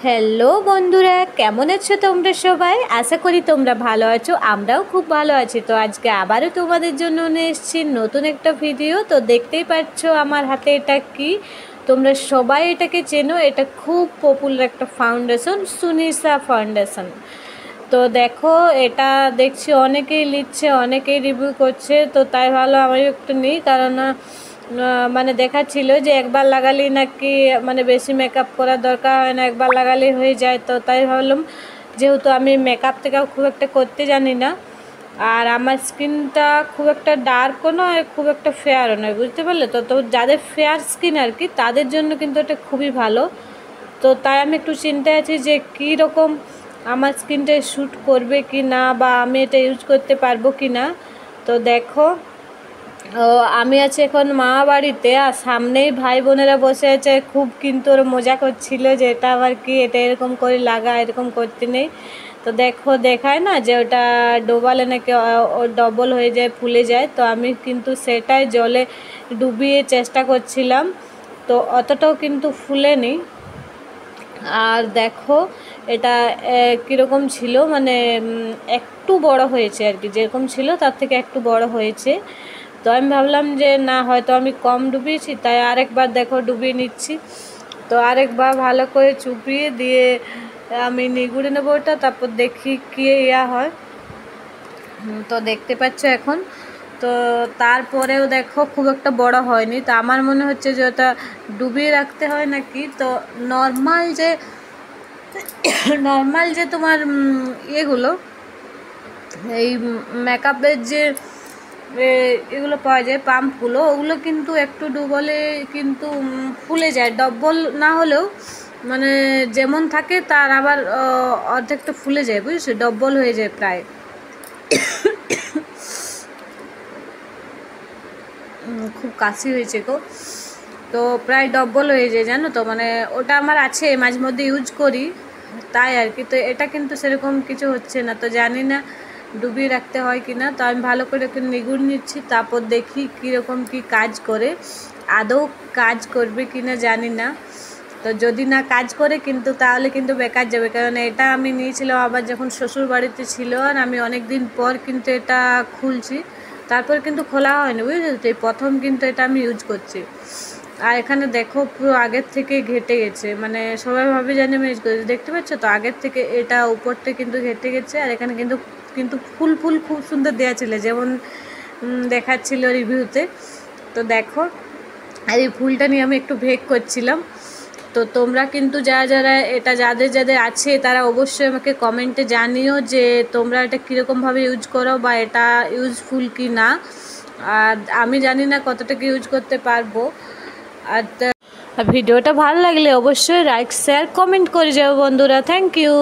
Hello বন্ধুরা, কেমন আছো তোমরা সবাই? আশা করি তোমরা ভালো আছো। আমরাও খুব ভালো আছি। তো আজকে আবারও তোমাদের জন্য নিয়ে এসেছি নতুন একটা ভিডিও। তো দেখতেই পাচ্ছ আমার হাতে এটা কি, তোমরা সবাই এটাকে চেনো। এটা খুব পপুলার একটা ফাউন্ডেশন, সুনিশা ফাউন্ডেশন। তো দেখো, এটা দেখছি অনেকেই নিচ্ছে, অনেকেই রিভিউ করছে। তো তাই ভালো আমি একটু নিই, কারণ মানে দেখাচ্ছিল যে একবার লাগালেই নাকি মানে বেশি মেকআপ করার দরকার হয় না, একবার লাগালেই হয়ে যায়। তো তাই ভাবলাম, যেহেতু আমি মেকআপ থেকে খুব একটা করতে জানি না, আর আমার স্কিনটা খুব একটা ডার্কও নয়, খুব একটা ফেয়ারও নয়, বুঝতে পারলে? তো তো যাদের ফেয়ার স্কিন আর কি, তাদের জন্য কিন্তু এটা খুবই ভালো। তো তাই আমি একটু চিন্তায় আছি যে কী রকম আমার স্কিনটায় শ্যুট করবে কি না, বা আমি এটা ইউজ করতে পারবো কি না। তো দেখো, আমি আছি এখন মা বাড়িতে, আর সামনেই ভাই বোনেরা বসে আছে। খুব কিন্তু ওরা মজা করছিল যে এটা আবার কি, এটা এরকম করে লাগা, এরকম করতে নেই। তো দেখো, দেখায় না যে ওটা ডোবালে নাকি ও ডবল হয়ে যায়, ফুলে যায়। তো আমি কিন্তু সেটাই জলে ডুবিয়ে চেষ্টা করছিলাম, তো অতটাও কিন্তু ফুলেনি। আর দেখো, এটা কীরকম ছিল, মানে একটু বড় হয়েছে আর কি, যেরকম ছিল তার থেকে একটু বড় হয়েছে। তো আমি ভাবলাম যে না, হয়তো আমি কম ডুবিয়েছি, তাই আরেকবার দেখো ডুবিয়ে নিচ্ছি। তো আরেকবার ভালো করে চুপিয়ে দিয়ে আমি নিগুড়ে নেবো ওটা, তারপর দেখি কী ইয়া হয়। তো দেখতে পাচ্ছ এখন। তো তারপরেও দেখো খুব একটা বড় হয়নি। তো আমার মনে হচ্ছে যে ওটা ডুবিয়ে রাখতে হয় নাকি। তো নর্মাল যে তোমার ইয়েগুলো, এই মেকআপের যে এগুলো পাওয়া যায়, পাম্পগুলো, ওগুলো কিন্তু একটু ডুবলে কিন্তু ফুলে যায়, ডবল না হলেও মানে যেমন থাকে তার আবার অর্ধেকটা ফুলে যায়, বুঝেছো? ডবল হয়ে যায় প্রায়। খুব কাশি হয়েছে গো। তো প্রায় ডবল হয়ে যায়, জানো তো। মানে ওটা আমার আছে, মাঝে মধ্যে ইউজ করি, তাই আর কি। তো এটা কিন্তু সেরকম কিছু হচ্ছে না। তো জানি না ডুবিয়ে রাখতে হয় কি না। তো আমি ভালো করে একটু নিগুড় নিচ্ছি, তারপর দেখি কীরকম কী কাজ করে, আদৌ কাজ করবে কি না জানি না। তো যদি না কাজ করে কিন্তু, তাহলে কিন্তু বেকার যাবে। কারণ এটা আমি নিয়েছিলাম আবার যখন শ্বশুর বাড়িতে ছিল, আর আমি অনেক দিন পর কিন্তু এটা খুলছি, তারপর কিন্তু খোলা হয়নি, বুঝেছো? এই প্রথম কিন্তু এটা আমি ইউজ করছি। আর এখানে দেখো পুরো আগের থেকে ঘেটে গেছে, মানে সবাই ভাবে জানি আমি ইউজ করছি। দেখতে পাচ্ছ তো, আগের থেকে এটা উপরটা কিন্তু ঘেটে গেছে। আর এখানে কিন্তু কিন্তু ফুল ফুল খুব সুন্দর দেওয়া ছিল, যেমন দেখাচ্ছিল রিভিউতে। তো দেখো, আর এই ফুলটা নিয়ে আমি একটু ভেক করছিলাম। তো তোমরা কিন্তু যারা এটা যাদের যাদের আছে, তারা অবশ্যই আমাকে কমেন্টে জানিও যে তোমরা এটা কীরকমভাবে ইউজ করো, বা এটা ইউজফুল কি না। আর আমি জানি না কতটুকু ইউজ করতে পারবো। আর ভিডিওটা ভালো লাগলে অবশ্যই লাইক, শেয়ার, কমেন্ট করে যাও বন্ধুরা। Thank you.